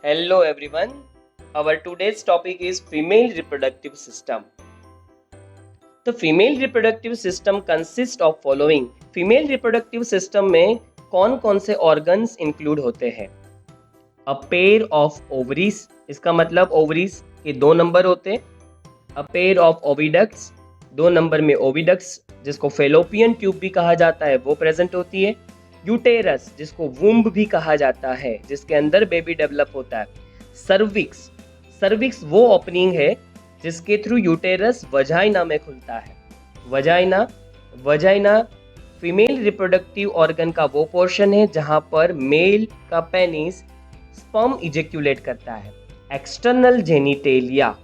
Hello everyone. Our today's topic is female reproductive system. The female reproductive system consists of following. Female reproductive system में कौन कौन से organs include होते हैं? A pair of ovaries, इसका मतलब ovaries के 2 नंबर होते हैं. A pair of oviducts, 2 number में oviducts जिसको fallopian tube भी कहा जाता है वो प्रेजेंट होती है. यूटेरस जिसको वुम्ब भी कहा जाता है जिसके अंदर बेबी डेवलप होता है. सर्विक्स, सर्विक्स वो ओपनिंग है जिसके थ्रू यूटेरस वजाइना में खुलता है. Vagina, vagina female reproductive organ का वो पोर्शन है जहां पर मेल का पेनिस स्पर्म इजेक्यूलेट करता है. एक्सटर्नल जेनिटेलिया,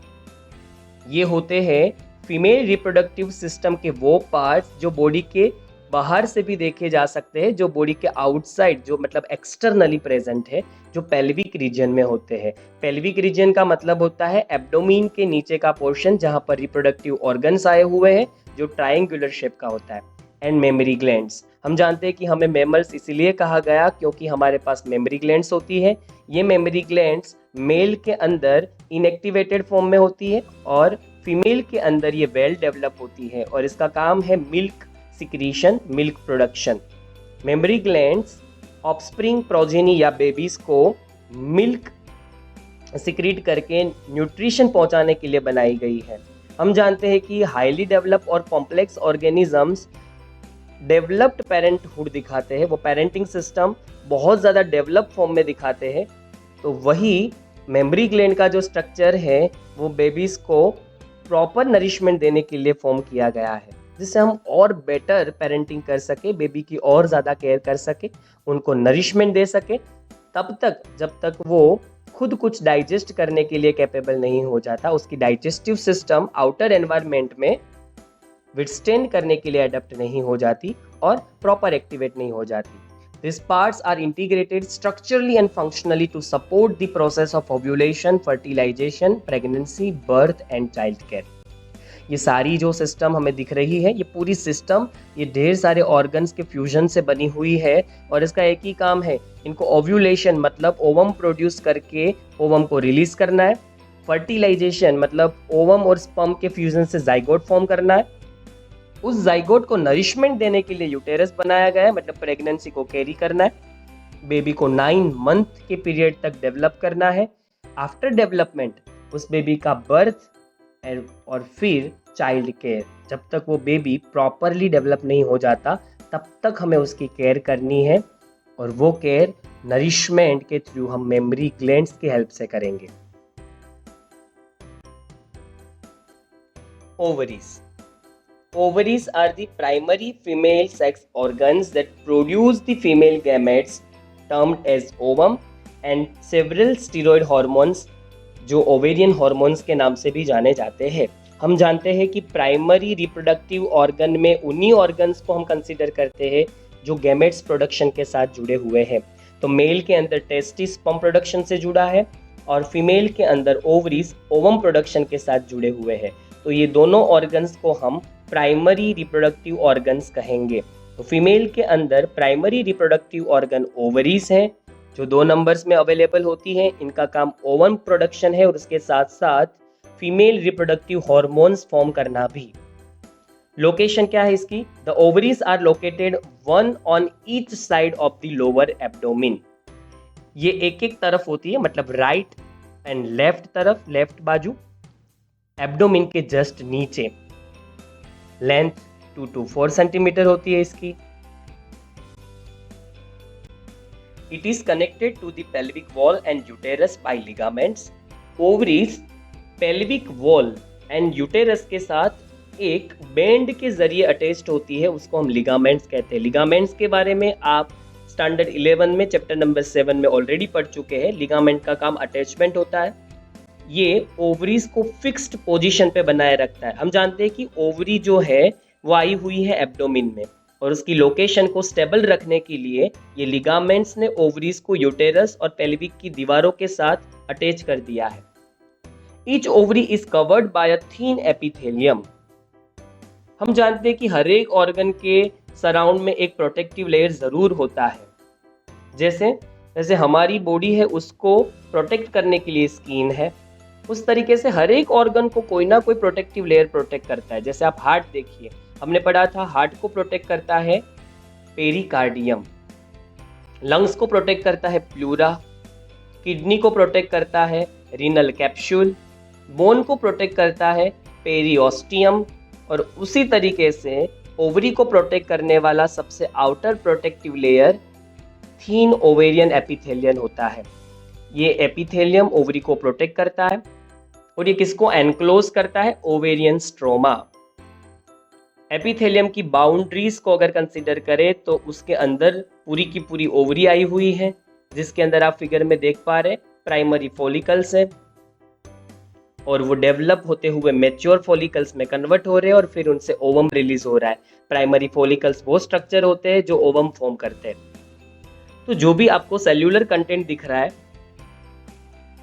ये होते हैं फीमेल रिप्रोडक्टिव सिस्टम के वो पार्ट्स जो बॉडी के बाहर से भी देखे जा सकते हैं, जो बॉडी के आउटसाइड जो मतलब एक्सटर्नली प्रेजेंट है, जो पेल्विक रीजन में होते हैं. पेल्विक रीजन का मतलब होता है एब्डोमेन के नीचे का पोर्शन जहां पर रिप्रोडक्टिव ऑर्गन्स आए हुए हैं जो ट्रायंगुलर शेप का होता है. एंड मेमोरी ग्लैंड्स, हम जानते हैं कि हमें मेमल्स इसीलिए कहा गया क्योंकि हमारे पास मेमोरी ग्लैंड्स होती है. ये मेमोरी ग्लैंड्स मेल के अंदर इनएक्टिवेटेड फॉर्म में होती है और फीमेल के अंदर ये वेल डेवलप होती है और इसका काम है milk secretion, milk production. Mammary glands offspring progeny या बेबीज को मिल्क सिक्रीट करके न्यूट्रिशन पहुंचाने के लिए बनाई गई है. हम जानते हैं कि हाईली डेवलप और कॉम्प्लेक्स ऑर्गेनिजम्स डेवलप्ड पेरेंटहुड दिखाते हैं, वो पेरेंटिंग सिस्टम बहुत ज़्यादा डेवलप फॉर्म में दिखाते हैं. तो वही मेमोरी ग्लैंड का जो स्ट्रक्चर है वो बेबीज को प्रॉपर नरिशमेंट देने के लिए फॉर्म किया गया है जिससे हम और बेटर पेरेंटिंग कर सके, बेबी की और ज़्यादा केयर कर सके, उनको नरिशमेंट दे सके तब तक जब तक वो खुद कुछ डाइजेस्ट करने के लिए कैपेबल नहीं हो जाता, उसकी डाइजेस्टिव सिस्टम आउटर एनवायरनमेंट में विथस्टैंड करने के लिए अडेप्ट नहीं हो जाती और प्रॉपर एक्टिवेट नहीं हो जाती. These parts are integrated structurally and functionally to support the process of ovulation, fertilization, pregnancy, birth and child care. ये सारी जो सिस्टम हमें दिख रही है, ये पूरी सिस्टम ये ढेर सारे ऑर्गन्स के फ्यूजन से बनी हुई है और इसका एक ही काम है, इनको ओव्यूलेशन मतलब ओवम प्रोड्यूस करके ओवम को रिलीज करना है. फर्टिलाइजेशन मतलब ओवम और स्पर्म के फ्यूजन से जाइगोट फॉर्म करना है. उस जाइगोट को नरिशमेंट देने के लिए यूटेरस बनाया गया है, मतलब प्रेगनेंसी को कैरी करना है. बेबी को 9 मंथ के पीरियड तक डेवलप करना है. आफ्टर डेवलपमेंट उस बेबी का बर्थ और फिर चाइल्ड केयर. जब तक वो बेबी प्रॉपरली डेवलप नहीं हो जाता तब तक हमें उसकी केयर करनी है और वो केयर नरिशमेंट के थ्रू हम मेमोरी ग्लैंड्स की हेल्प से करेंगे. Ovaries, ovaries are the primary female sex organs that produce the female gametes termed as ovum and several steroid hormones जो ओवेरियन हार्मोन्स के नाम से भी जाने जाते हैं. हम जानते हैं कि प्राइमरी रिप्रोडक्टिव ऑर्गन में उन्हीं ऑर्गन्स को हम कंसीडर करते हैं जो गैमेट्स प्रोडक्शन के साथ जुड़े हुए हैं. तो मेल के अंदर टेस्टिस स्पर्म प्रोडक्शन से जुड़ा है और फीमेल के अंदर ओवरीज ओवम प्रोडक्शन के साथ जुड़े हुए हैं. तो ये दोनों ऑर्गन्स को हम प्राइमरी रिप्रोडक्टिव ऑर्गन्स कहेंगे. तो फीमेल के अंदर प्राइमरी रिप्रोडक्टिव ऑर्गन ओवरीज हैं जो 2 नंबर्स में अवेलेबल होती हैं. इनका काम ओवम प्रोडक्शन है और उसके साथ साथ फीमेल रिप्रोडक्टिव हार्मोन्स फॉर्म करना भी. लोकेशन क्या है इसकी? The ovaries are located one on each side of the lower abdomen. ये एक एक तरफ होती है, मतलब राइट एंड लेफ्ट तरफ, लेफ्ट बाजू एब्डोमेन के जस्ट नीचे. लेंथ 2 to 4 सेंटीमीटर होती है इसकी. It is connected to the pelvic wall and uterus by ligaments. Ovaries pelvic wall and uterus के साथ एक बैंड के जरिए अटैच्ड होती है, उसको हम लिगामेंट्स कहते हैं. लिगामेंट्स के बारे में आप स्टैंडर्ड 11 में चैप्टर नंबर 7 में ऑलरेडी पढ़ चुके हैं. लिगामेंट का काम अटैचमेंट होता है. ये ओवरीज को फिक्स्ड पोजीशन पे बनाए रखता है. हम जानते हैं कि ओवरी जो है वो आई हुई है एब्डोमेन में और उसकी लोकेशन को स्टेबल रखने के लिए ये लिगामेंट्स ने ओवरीज को यूटेरस और पेल्विक की दीवारों के साथ अटैच कर दिया है. Each ovary is covered by a thin epithelium. हम जानते हैं कि हर एक ऑर्गन के सराउंड में एक प्रोटेक्टिव लेयर जरूर होता है. जैसे जैसे हमारी बॉडी है उसको प्रोटेक्ट करने के लिए स्किन है, उस तरीके से हर एक ऑर्गन को कोई ना कोई प्रोटेक्टिव लेयर प्रोटेक्ट करता है। जैसे आप हार्ट देखिए, हमने पढ़ा था हार्ट को प्रोटेक्ट करता है पेरिकार्डियम, लंग्स को प्रोटेक्ट करता है प्लूरा, किडनी को प्रोटेक्ट करता है रीनल कैप्सूल, बोन को प्रोटेक्ट करता है पेरियोस्टियम, और उसी तरीके से ओवरी को प्रोटेक्ट करने वाला सबसे outer protective layer thin ovarian epithelium होता है। ये एपिथेलियम ओवरी को प्रोटेक्ट करता है और ये किसको एनक्लोज करता है? Ovarian stroma. एपिथेलियम की बाउंड्रीज को अगर कंसीडर करें तो उसके अंदर पूरी की पूरी ओवरी आई हुई है, जिसके अंदर आप फिगर में देख पा रहे प्राइमरी फॉलिकल्स है और वो डेवलप होते हुए मैच्योर फॉलिकल्स में कन्वर्ट हो रहे हैं और फिर उनसे ओवम रिलीज हो रहा है। प्राइमरी फॉलिकल्स वो स्ट्रक्चर होते हैं जो ओवम फॉर्म करते हैं। तो जो भी आपको सेल्यूलर कंटेंट दिख रहा है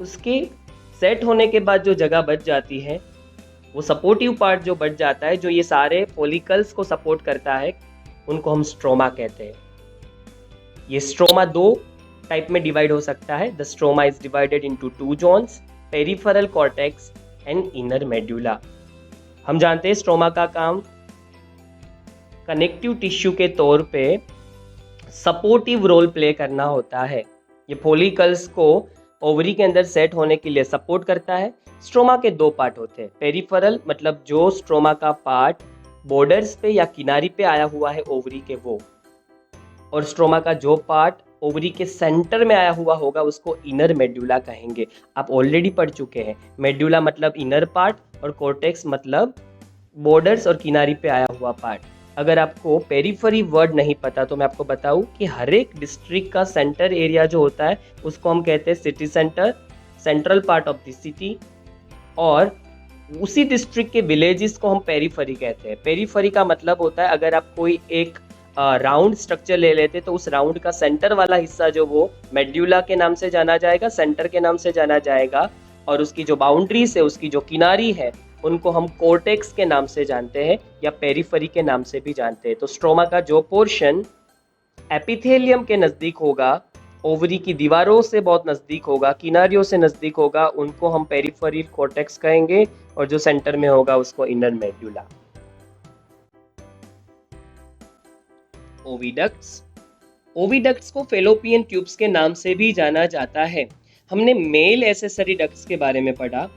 उसके सेट होने के बाद जो जगह बच जाती है, वो सपोर्टिव पार्ट जो बच जाता है, जो ये सारे फॉलिकल्स को सपोर्ट करता है, उनको हम स्ट्रोमा कहते हैं। ये स्ट्रोमा दो टाइप में डिवाइड हो सकता है। The stroma is divided into two zones, peripheral cortex and inner medulla. हम जानते हैं स्ट्रोमा का काम कनेक्टिव टिश्यू के तौर पे सपोर्टिव रोल प्ले करना होता है। ये फॉलिकल्स को ओवरी के अंदर सेट होने के लिए सपोर्ट करता है। स्ट्रोमा के दो पार्ट होते हैं, पेरिफेरल मतलब जो स्ट्रोमा का पार्ट बॉर्डर्स पे या किनारी पे आया हुआ है ओवरी के वो, और स्ट्रोमा का जो पार्ट ओवरी के सेंटर में आया हुआ होगा उसको इनर मेडुला कहेंगे। आप ऑलरेडी पढ़ चुके हैं, मेडुला मतलब इनर पार्ट और कॉर्टेक्स मतलब बॉर्डर्स और किनारी पे आया हुआ पार्ट। अगर आपको पेरिफेरी वर्ड नहीं पता तो मैं आपको बताऊं कि हर एक डिस्ट्रिक्ट का सेंटर एरिया जो होता है उसको हम कहते हैं city centre, central part of the city, और उसी डिस्ट्रिक्ट के विलेजेस को हम पेरिफेरी कहते हैं। पेरिफेरी का मतलब होता है अगर आप कोई एक राउंड स्ट्रक्चर ले लेते तो उस राउंड का सेंटर वाला हिस्सा जो वो मेड्यूला के नाम से जाना जाएगा, सेंटर के नाम से जाना जाएगा, और उसकी जो बाउंड्रीज है, उसकी जो किनारी है, उनको हम कोर्टेक्स के नाम से जानते हैं या पेरिफेरी के नाम से भी जानते हैं। तो स्ट्रोमा का जो पोर्शन एपिथेलियम के नज़दीक होगा, ओवरी की दीवारों से बहुत नज़दीक होगा, किनारियों से नज़दीक होगा, उनको हम पेरिफेरल कोर्टेक्स कहेंगे, और जो सेंटर में होगा उसको इनर मेड्यूला। ओविडक्ट्स, ओविडक्ट्स को फेलोपियन ट्यूब्स के नाम से भी जाना जाता है। हमने मेल एसेसरी डक्ट्स के बारे में पढ़ा।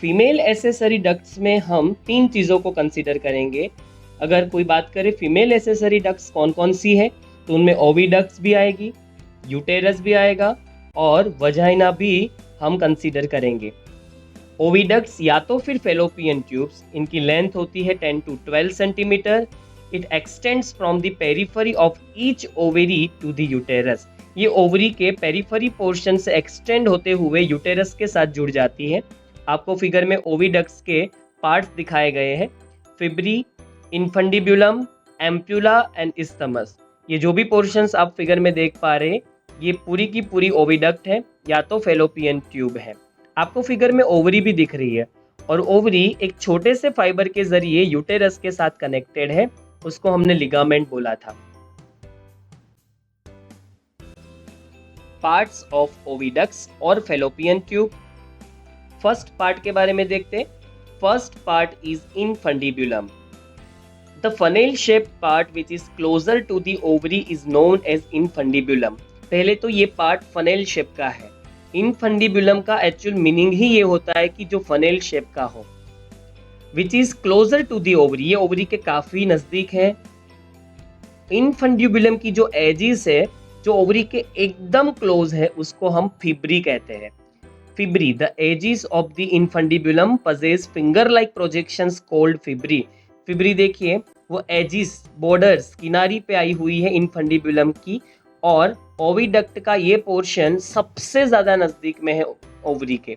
फीमेल एसेसरी डक्ट्स में हम तीन चीज़ों को कंसीडर करेंगे। अगर कोई बात करे फीमेल एसेसरी डक्ट्स कौन कौन सी है, तो उनमें ओविडक्ट्स भी आएगी, यूटेरस भी आएगा और वजाइना भी हम कंसीडर करेंगे। ओविडक्ट्स या तो फिर फेलोपियन ट्यूब्स, इनकी लेंथ होती है 10 to 12 centimetre. It extends from the periphery of each ovary to the uterus. ये ओवरी के पेरिफेरी पोर्शन से एक्सटेंड होते हुए यूटेरस के साथ जुड़ जाती है। आपको फिगर में ओविडक्ट्स के पार्ट्स दिखाए गए हैं, फिब्री, इनफंडिबुलम, एम्प्यूला एंड इस्थमस। ये जो भी पोर्शंस आप फिगर में देख पा रहे हैं, ये पूरी की पूरी ओविडक्ट है या तो फेलोपियन ट्यूब है। आपको फिगर में ओवरी भी दिख रही है, और ओवरी एक छोटे से फाइबर के जरिए यूटेरस के साथ कनेक्टेड है, उसको हमने लिगामेंट बोला था। पार्ट्स ऑफ ओविडक्ट्स और फेलोपियन ट्यूब। फर्स्ट पार्ट के बारे में देखते हैं। First part is infundibulum. The funnel shape part which is closer to the ovary is known as infundibulum. पहले तो ये पार्ट फनेल शेप का है। इनफंडिबुलम का एक्चुअल मीनिंग ही ये होता है कि जो फनेल शेप का हो। Which is closer to the ovary, ये ओवरी के काफी नजदीक है। इनफंडिबुलम की जो एजिस है, जो ओवरी के एकदम क्लोज है, उसको हम फिब्री कहते हैं। Fimbriae, the edges of the infundibulum possesses finger like projections called fimbriae. Fimbriae देखिए, वो एजिस, बॉर्डर्स, किनारी पे आई हुई है इनफंडिबुलम की, और ओविडक्ट का ये पोर्शन सबसे ज्यादा नजदीक में है ओवरी के।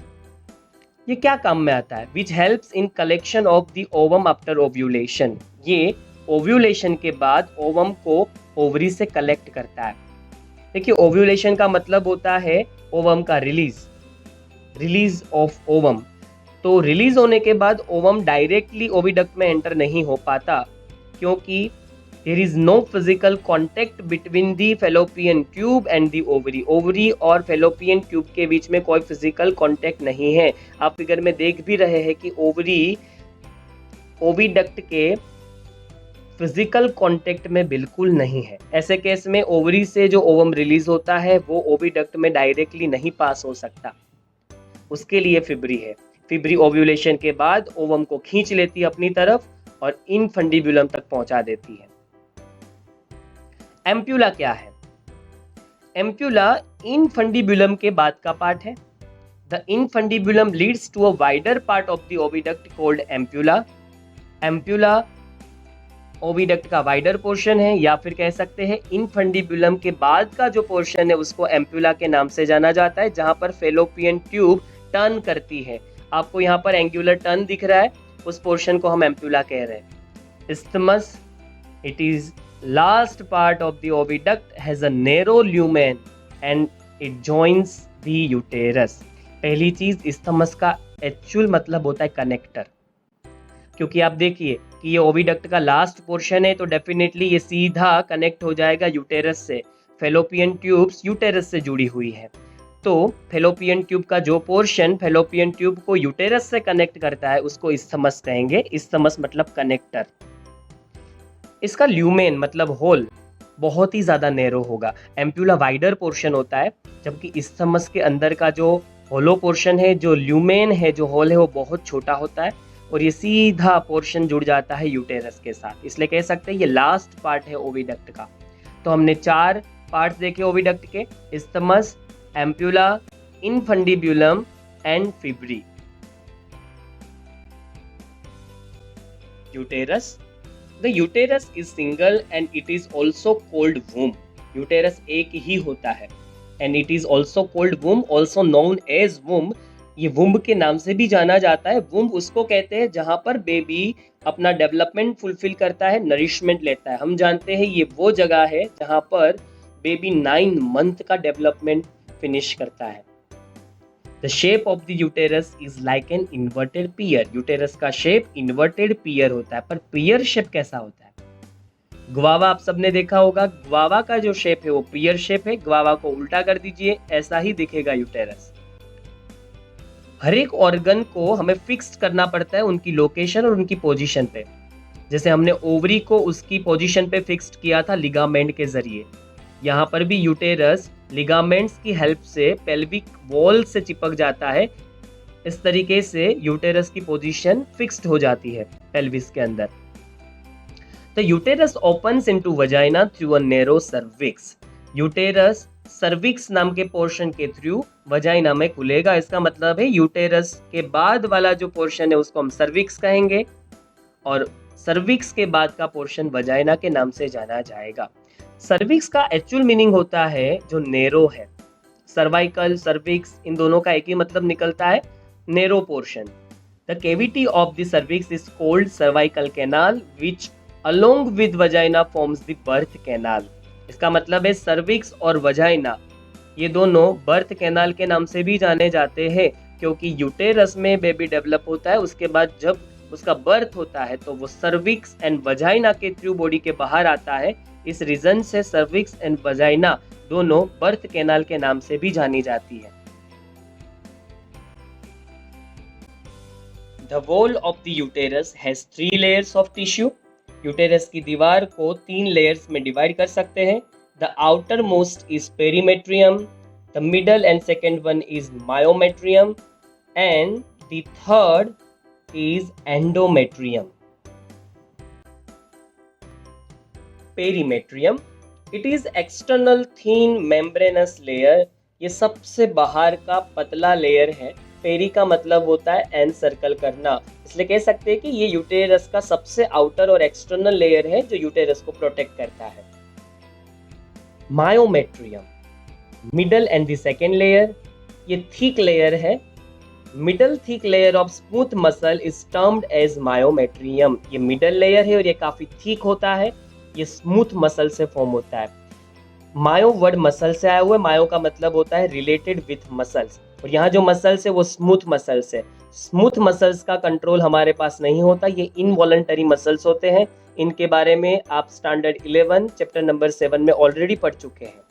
ये क्या काम में आता है? Which helps in collection of the ovum after ovulation. ये ओव्यूलेशन के बाद ओवम को ओवरी से कलेक्ट करता है। देखिए, ओव्यूलेशन का मतलब होता है ओवम का रिलीज ऑफ ओवम। तो रिलीज होने के बाद ओवम डायरेक्टली ओविडक्ट में एंटर नहीं हो पाता, क्योंकि there is no physical contact between the fallopian tube and the ovary. Ovary और फेलोपियन ट्यूब के बीच में कोई फिजिकल कॉन्टेक्ट नहीं है। आप फिगर में देख भी रहे हैं कि ओवरी ओविडक्ट के फिजिकल कांटेक्ट में बिल्कुल नहीं है। ऐसे केस में ओवरी से जो ओवम रिलीज होता है वो ओविडक्ट में डायरेक्टली नहीं पास हो सकता, उसके लिए फिब्री है। फिब्री ओव्यूलेशन के बाद ओवम को खींच लेती है अपनी तरफ और इनफंडिबुलम तक पहुंचा देती है। एम्प्यूला क्या है? एम्प्यूला इनफंडिबुलम के बाद का पार्ट है। The infundibulum leads to a wider part of the oviduct called ampulla. Ampulla oviduct का वाइडर पोर्शन है, या फिर कह सकते हैं इनफंडिबुलम के बाद का जो पोर्शन है उसको एम्प्यूला के नाम से जाना जाता है, जहां पर फेलोपियन ट्यूब टर्न करती है। आपको यहाँ पर एंगुलर टर्न दिख रहा है, उस पोर्शन को हम एम्प्यूला कह रहे हैं। Isthmus, it is last part of the oviduct, has a narrow lumen and it joins the uterus. पहली चीज, इस्थमस का एक्चुअल मतलब होता है कनेक्टर, क्योंकि आप देखिए कि ये ओविडक्ट का लास्ट पोर्शन है तो डेफिनेटली ये सीधा कनेक्ट हो जाएगा यूटेरस से। फेलोपियन ट्यूब्स यूटेरस से जुड़ी हुई है, तो फेलोपियन ट्यूब का जो पोर्शन फेलोपियन ट्यूब को यूटेरस से कनेक्ट करता है उसको इस्थमस कहेंगे। इस्थमस मतलब कनेक्टर। इसका ल्यूमेन मतलब होल बहुत ही ज्यादा नैरो होगा। एम्प्यूला वाइडर पोर्शन होता है, जबकि इस्थमस के अंदर का जो होलो पोर्शन है, जो ल्यूमेन है, जो होल है, वो बहुत छोटा होता है और ये सीधा पोर्शन जुड़ जाता है यूटेरस के साथ। इसलिए कह सकते हैं ये लास्ट पार्ट है ओविडक्ट का। तो हमने 4 पार्ट्स देखे ओविडक्ट के: isthmus, ampulla, infundibulum and fimbriae. Uterus, the uterus is single and it is also called womb. Uterus एक ही होता है and it is also called womb, also known as womb. ये वुम्ब के नाम से भी जाना जाता है। वुम्ब उसको कहते हैं जहां पर बेबी अपना डेवलपमेंट फुलफिल करता है, नरिशमेंट लेता है। हम जानते हैं ये वो जगह है जहां पर बेबी 9 मंथ का डेवलपमेंट फिनिश करता है। The shape of the uterus is like an inverted pear. Uterus का शेप इन्वर्टेड पियर होता है, पर पियर शेप कैसा होता है? ग्वावा आप सबने देखा होगा, ग्वावा का जो शेप है वो पियर शेप है। ग्वावा को उल्टा कर दीजिए, ऐसा ही दिखेगा यूटेरस। हर एक ऑर्गन को हमें फिक्स करना पड़ता है उनकी लोकेशन और उनकी पोजीशन पे। जैसे हमने ओवरी को उसकी पोजीशन पे फिक्स्ड किया था लिगामेंट के जरिए, यहाँ पर भी यूटेरस लिगामेंट्स की हेल्प से पेल्विक वॉल से चिपक जाता है। इस तरीके से यूटेरस की पोजीशन फिक्स्ड हो जाती है पेल्विस के अंदर। The uterus opens into vagina through a narrow cervix. Uterus cervix नाम के पोर्शन के थ्रू वजाइना में खुलेगा। इसका मतलब है यूटेरस के बाद वाला जो पोर्शन है उसको हम सर्विक्स कहेंगे और सर्विक्स के बाद का पोर्शन वजाइना के नाम से जाना जाएगा। सर्विक्स का एक्चुअल मीनिंग होता है जो नैरो है। सर्वाइकल, सर्विक्स, इन दोनों का एक ही मतलब निकलता है, narrow portion. The cavity of the cervix is called cervical canal which along with vagina forms the birth canal. इसका मतलब है सर्विक्स और वजाइना ये दोनों बर्थ कैनाल के नाम से भी जाने जाते हैं, क्योंकि यूटेरस में बेबी डेवलप होता है, उसके बाद जब उसका बर्थ होता है तो वो सर्विक्स एंड वजाइना के थ्रू बॉडी के बाहर आता है। इस रीजन से सर्विक्स एंड वजाइना दोनों बर्थ कैनाल के नाम से भी जानी जाती है। The wall of the uterus has 3 layers of tissue. Uterus की दीवार को 3 लेयर्स में डिवाइड कर सकते हैं। The outer most is perimetrium, the middle and second one is myometrium and the third is endometrium. Perimetrium, it is external thin membranous layer. ये सबसे बाहर का पतला लेयर है। पेरी का मतलब होता है एनसर्कल करना, इसलिए कह सकते हैं कि ये यूटेरस का सबसे आउटर और एक्सटर्नल लेयर है जो यूटेरस को प्रोटेक्ट करता है। Myometrium, middle and the second layer, ये थिक लेयर है। Middle thick layer of smooth muscle is termed as myometrium. ये मिडल लेयर है और ये काफी थिक होता है, ये स्मूथ मसल से फॉर्म होता है। मायो वर्ड मसल से आया हुआ है। मायो का मतलब होता है रिलेटेड विथ मसल्स, और यहाँ जो मसल्स है वो स्मूथ मसल्स है। स्मूथ मसल्स का कंट्रोल हमारे पास नहीं होता, ये इनवॉलंटरी मसल्स होते हैं। इनके बारे में आप स्टैंडर्ड 11 चैप्टर नंबर 7 में ऑलरेडी पढ़ चुके हैं।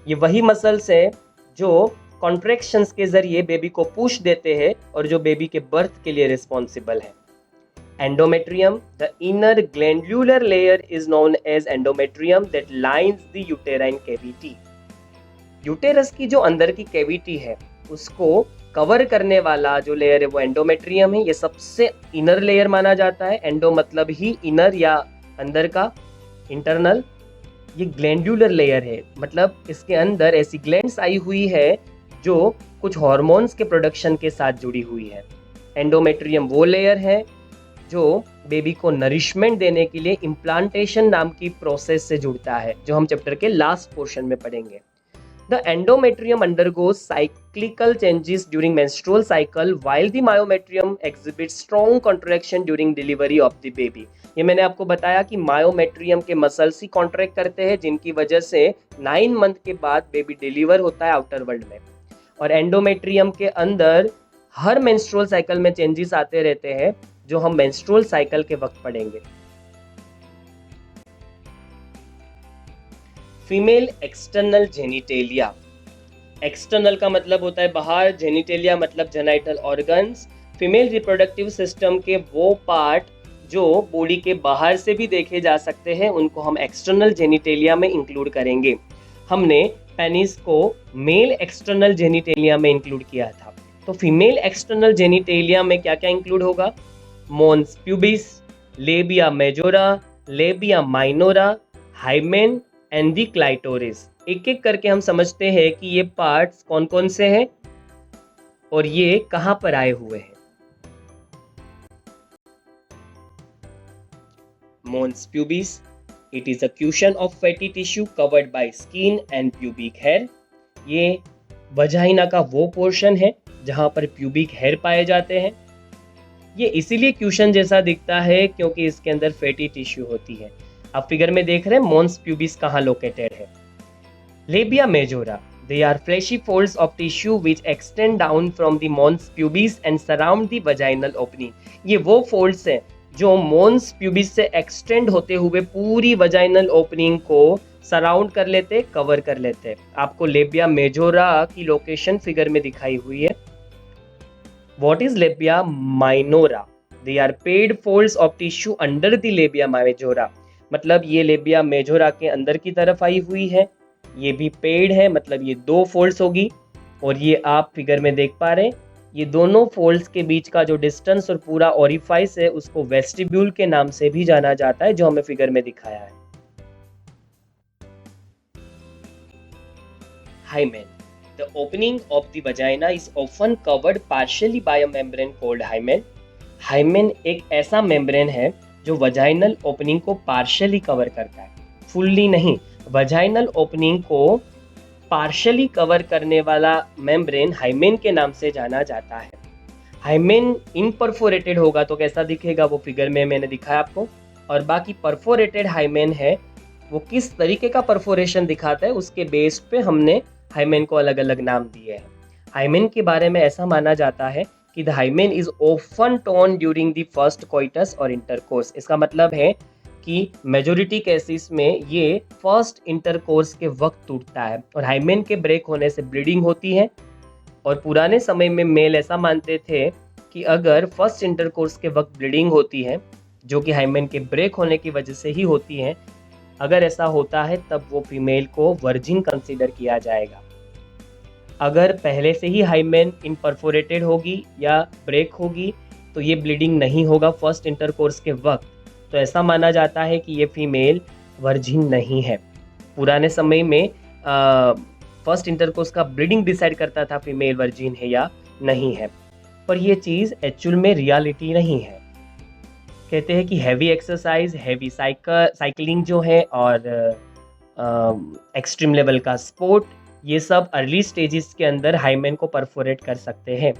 ये वही मसल्स है जो कॉन्ट्रैक्शंस के जरिए बेबी को पुश देते हैं और जो बेबी के बर्थ के लिए रिस्पॉन्सिबल है। Endometrium, the inner glandular layer is known as endometrium that lines the uterine cavity. Uterus की जो अंदर की कैविटी है उसको कवर करने वाला जो लेयर है वो एंडोमेट्रियम है। ये सबसे इनर लेयर माना जाता है। एंडो मतलब ही इनर या अंदर का, इंटरनल। ये ग्लैंडुलर लेयर है, मतलब इसके अंदर ऐसी ग्लैंड्स आई हुई है जो कुछ हार्मोन्स के प्रोडक्शन के साथ जुड़ी हुई है। एंडोमेट्रियम वो लेयर है जो बेबी को नरिशमेंट देने के लिए इम्प्लांटेशन नाम की प्रोसेस से जुड़ता है, जो हम चैप्टर के लास्ट पोर्शन में पढ़ेंगे। The endometrium undergoes cyclical changes during menstrual cycle while the myometrium exhibits strong contraction during delivery of the baby। ये मैंने आपको बताया कि मायोमेट्रियम के मसल्स ही कॉन्ट्रैक्ट करते हैं जिनकी वजह से 9 मंथ के बाद बेबी डिलीवर होता है आउटर वर्ल्ड में। और एंडोमेट्रियम के अंदर हर मेंस्ट्रुअल साइकिल में चेंजेस आते रहते हैं जो हम मेंस्ट्रुअल साइकिल के वक्त पढ़ेंगे। Female external genitalia. एक्सटर्नल का मतलब होता है बाहर, जेनिटेलिया मतलब genital organs. Female reproductive system के वो पार्ट जो बॉडी के बाहर से भी देखे जा सकते हैं उनको हम एक्सटर्नल जेनिटेलिया में इंक्लूड करेंगे। हमने पेनिस को मेल एक्सटर्नल जेनिटेलिया में इंक्लूड किया था, तो फीमेल एक्सटर्नल जेनिटेलिया में क्या क्या इंक्लूड होगा? Mons pubis, labia majora, labia minora, hymen and the clitoris. एक एक करके हम समझते हैं कि ये पार्ट्स कौन कौन से हैं और ये कहां पर आए हुए हैं। Mons pubis, it is a cushion of fatty tissue covered by skin and pubic hair। ये वजाइना का वो पोर्शन है जहां पर प्यूबिक हेयर पाए जाते हैं। ये इसीलिए क्यूशन जैसा दिखता है क्योंकि इसके अंदर फैटी टिश्यू होती है। आप फिगर में देख रहे हैं मोन्स प्यूबिस कहाँ लोकेटेड है। Labia majora, they are fleshy folds of tissue which extend down from the mons pubis and surround the vaginal opening। ये वो फोल्ड्स हैं जो मोन्स प्यूबिस से एक्सटेंड होते हुए पूरी वजाइनल ओपनिंग को सराउंड कर लेते, कवर कर लेते। आपको लेबिया मेजोरा की लोकेशन फिगर में दिखाई हुई है। What is labia minora? They are paired folds of tissue under the labia majora। मतलब ये लेबिया मेजोरा के अंदर की तरफ आई हुई है, ये भी पेड है, मतलब ये दो फोल्ड्स होगी। और ये आप फिगर में देख पा रहे हैं, ये दोनों फोल्ड्स के बीच का जो डिस्टेंस और पूरा ओरिफाइस है उसको वेस्टिब्यूल के नाम से भी जाना जाता है, जो हमें फिगर में दिखाया है। Hymen, the opening of the vagina is often covered partially by a membrane called hymen। Hymen एक ऐसा मेम्ब्रेन है जो वजाइनल ओपनिंग को पार्शियली कवर करता है, फुल्ली नहीं। वजाइनल ओपनिंग को पार्शियली कवर करने वाला मेम्ब्रेन हाइमेन के नाम से जाना जाता है। हाइमेन इनपरफोरेटेड होगा तो कैसा दिखेगा वो फिगर में मैंने दिखाया आपको। और बाकी परफोरेटेड हाइमेन है, वो किस तरीके का परफोरेशन दिखाता है उसके बेस पे हमने हाइमेन को अलग अलग नाम दिए हैं। हाइमेन के बारे में ऐसा माना जाता है कि the hymen is often tone during the first coitus और इंटरकोर्स। इसका मतलब है कि मेजोरिटी केसेस में ये फर्स्ट इंटरकोर्स के वक्त टूटता है और हाइमेन के ब्रेक होने से ब्लीडिंग होती है। और पुराने समय में मेल ऐसा मानते थे कि अगर फर्स्ट इंटरकोर्स के वक्त ब्लीडिंग होती है, जो कि हाइमेन के ब्रेक होने की वजह से ही होती है, अगर ऐसा होता है तब वो फीमेल को वर्जिन कंसीडर किया जाएगा। अगर पहले से ही हाइमेन इनपरफोरेटेड होगी या ब्रेक होगी तो ये ब्लीडिंग नहीं होगा फर्स्ट इंटरकोर्स के वक्त, तो ऐसा माना जाता है कि ये फीमेल वर्जिन नहीं है। पुराने समय में फर्स्ट इंटरकोर्स का ब्लीडिंग डिसाइड करता था फीमेल वर्जिन है या नहीं है, पर ये चीज़ एक्चुअल में रियलिटी नहीं है। कहते हैं कि हैवी एक्सरसाइज, हैवी साइकिलिंग जो है और एक्सट्रीम लेवल का स्पोर्ट, ये सब अर्ली स्टेजेस के अंदर हाइमेन को परफोरेट कर सकते हैं।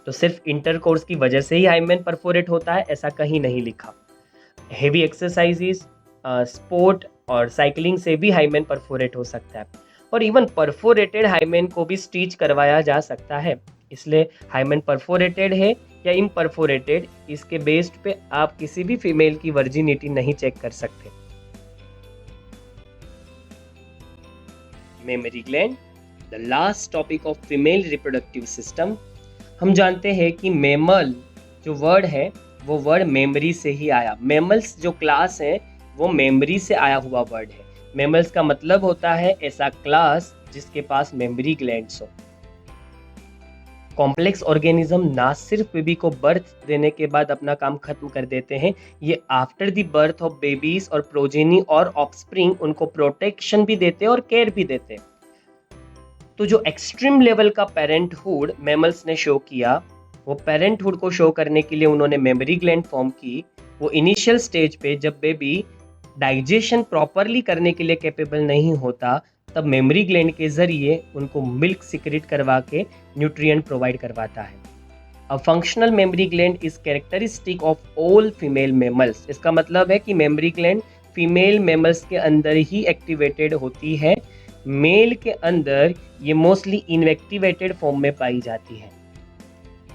तो सिर्फ इंटरकोर्स की वजह से ही हाइमेन परफोरेट होता है ऐसा कहीं नहीं लिखा। हेवी एक्सरसाइजेस, स्पोर्ट और साइकिलिंग से भी हाइमेन परफोरेट हो सकता है। और इवन परफोरेटेड हाइमेन को भी स्टिच करवाया जा सकता है, इसलिए हाइमेन परफोरेटेड है या इम्परफोरेटेड, इसके बेस्ड पे आप किसी भी फीमेल की वर्जिनिटी नहीं चेक कर सकते। Memory gland, the last topic of female reproductive system. हम जानते हैं कि मेमल जो वर्ड है वो वर्ड मेमरी से ही आया। मेमल्स जो क्लास है वो मेमरी से आया हुआ वर्ड है। मेमल्स का मतलब होता है ऐसा क्लास जिसके पास मेमरी ग्लैंड्स हो। कॉम्प्लेक्स ऑर्गेनिज्म ना सिर्फ बेबी को बर्थ देने के बाद अपना काम खत्म कर देते हैं, ये after the birth of babies और प्रोजेनी और ऑफस्प्रिंग उनको प्रोटेक्शन भी देते हैं और केयर भी देते हैं। तो जो एक्सट्रीम लेवल का पेरेंटहुड मैमल्स ने शो किया, वो पेरेंटहुड को शो करने के लिए उन्होंने मेमोरी ग्लैंड फॉर्म की। वो इनिशियल स्टेज पे जब बेबी डाइजेशन प्रॉपरली करने के लिए कैपेबल नहीं होता, तब मेमोरी ग्लैंड के जरिए उनको मिल्क सिक्रेट करवा के न्यूट्रिएंट प्रोवाइड करवाता है। A functional mammary gland is characteristic of all female mammals. इसका मतलब है कि मेमोरी ग्लैंड फीमेल मैमल्स के अंदर ही एक्टिवेटेड होती है, मेल के अंदर ये मोस्टली इनएक्टिवेटेड फॉर्म में पाई जाती है।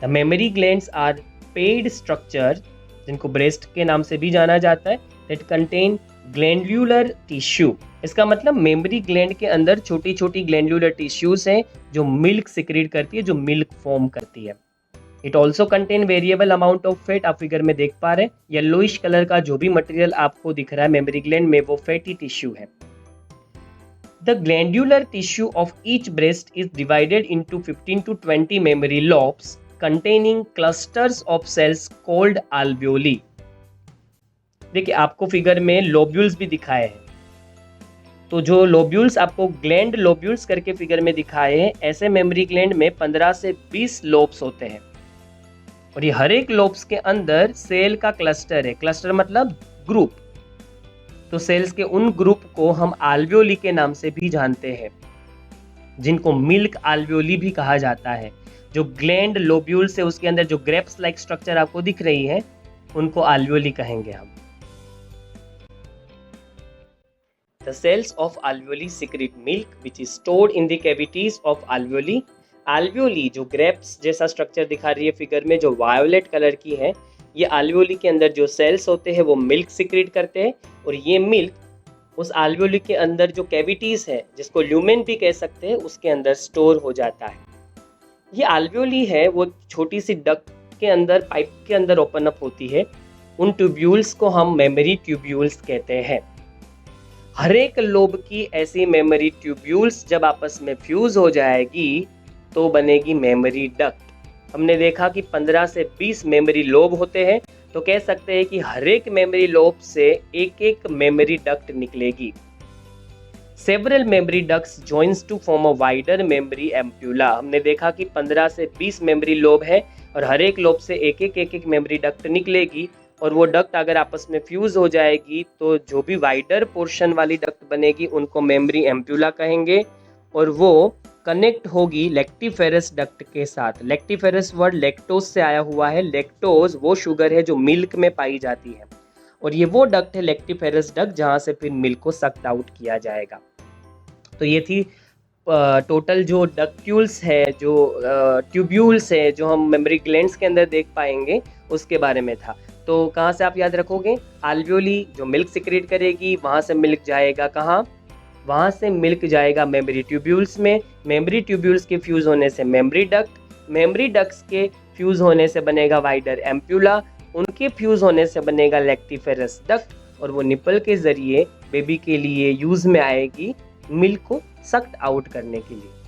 The mammary glands are paired structure, जिनको ब्रेस्ट के नाम से भी जाना जाता है, दैट कंटेन ग्लैंडुलर टिश्यू। इसका मतलब मेमोरी ग्लैंड के अंदर छोटी छोटी ग्लैंडुलर टिश्यूज हैं जो मिल्क सिक्रेट करती है, जो मिल्क फॉर्म करती है। It also contain variable amount of fat. आप फिगर में देख पा रहे हैं येलोइश कलर का जो भी मटेरियल आपको दिख रहा है मेमोरी ग्लैंड में, वो फैटी टिश्यू है। The glandular tissue of each breast is divided into 15 to 20 memory lobes containing clusters of cells called alveoli. देखिए आपको फिगर में लोब्यूल्स भी दिखाए हैं, तो जो लोब्यूल्स आपको ग्लैंड लोब्यूल्स करके फिगर में दिखाए हैं, ऐसे मेमोरी ग्लैंड में 15 से 20 लोब्स होते हैं और ये हर एक लोब्स के अंदर सेल का क्लस्टर है। क्लस्टर मतलब ग्रुप। तो सेल्स के उन ग्रुप को हम आल्वियोली के नाम से भी जानते हैं, जिनको मिल्क आल्वियोली भी कहा जाता है। जो ग्लैंड लोब्यूल से उसके अंदर जो ग्रेप्स लाइक स्ट्रक्चर आपको दिख रही है, उनको आल्वियोली कहेंगे हम। The cells of alveoli secrete milk which is stored in the cavities of alveoli. alveoli जो ग्रेप्स जैसा स्ट्रक्चर दिखा रही है फिगर में, जो वायोलेट कलर की है, ये alveoli के अंदर जो सेल्स होते हैं वो मिल्क सिक्रेट करते हैं और ये मिल्क उस alveoli के अंदर जो कैविटीज है, जिसको ल्यूमेन भी कह सकते हैं, उसके अंदर स्टोर हो जाता है। ये alveoli है वो छोटी सी डक्ट के अंदर, पाइप के अंदर ओपन अप होती है। उन ट्यूब्यूल्स को हम मेमोरी ट्यूब्यूल्स कहते हैं। हर एक लोब की ऐसी मेमोरी ट्यूब्यूल्स जब आपस में फ्यूज हो जाएगी तो बनेगी मेमोरी डक्ट। हमने देखा कि 15 से 20 मेमोरी लोब होते हैं, तो कह सकते हैं कि हर एक मेमोरी लोब से एक एक मेमोरी डक्ट निकलेगी। Several mammary ducts joins to form a wider mammary ampulla. हमने देखा कि 15 से 20 मेमोरी लोब है और हर एक लोब से एक एक मेमोरी डक्ट निकलेगी और वो डक्ट अगर आपस में फ्यूज हो जाएगी तो जो भी वाइडर पोर्शन वाली डक्ट बनेगी उनको मेमोरी एम्प्यूला कहेंगे और वो कनेक्ट होगी लेक्टिफेरस डक्ट के साथ। लेक्टिफेरस वर्ड लेक्टोज से आया हुआ है। लेक्टोज वो शुगर है जो मिल्क में पाई जाती है और ये वो डक्ट है लेक्टिफेरस डक्ट जहाँ से फिर मिल्क को सक्ट आउट किया जाएगा। तो ये थी टोटल जो डक्ट्यूल्स है, जो ट्यूब्यूल्स है, जो हम मेमोरी ग्लैंड्स के अंदर देख पाएंगे, उसके बारे में था। तो कहाँ से आप याद रखोगे? आल्वियोली जो मिल्क सिक्रेट करेगी, वहाँ से मिल्क जाएगा कहाँ? वहाँ से मिल्क जाएगा मेमोरी ट्यूब्यूल्स में। मेमोरी ट्यूब्यूल्स के फ्यूज़ होने से मेमोरी डक्ट, मेमोरी डक्ट्स के फ्यूज़ होने से बनेगा वाइडर एम्प्यूला, उनके फ्यूज़ होने से बनेगा लेक्टिफेरस डक्ट और वो निपल के ज़रिए बेबी के लिए यूज़ में आएगी मिल्क को सक्ट आउट करने के लिए।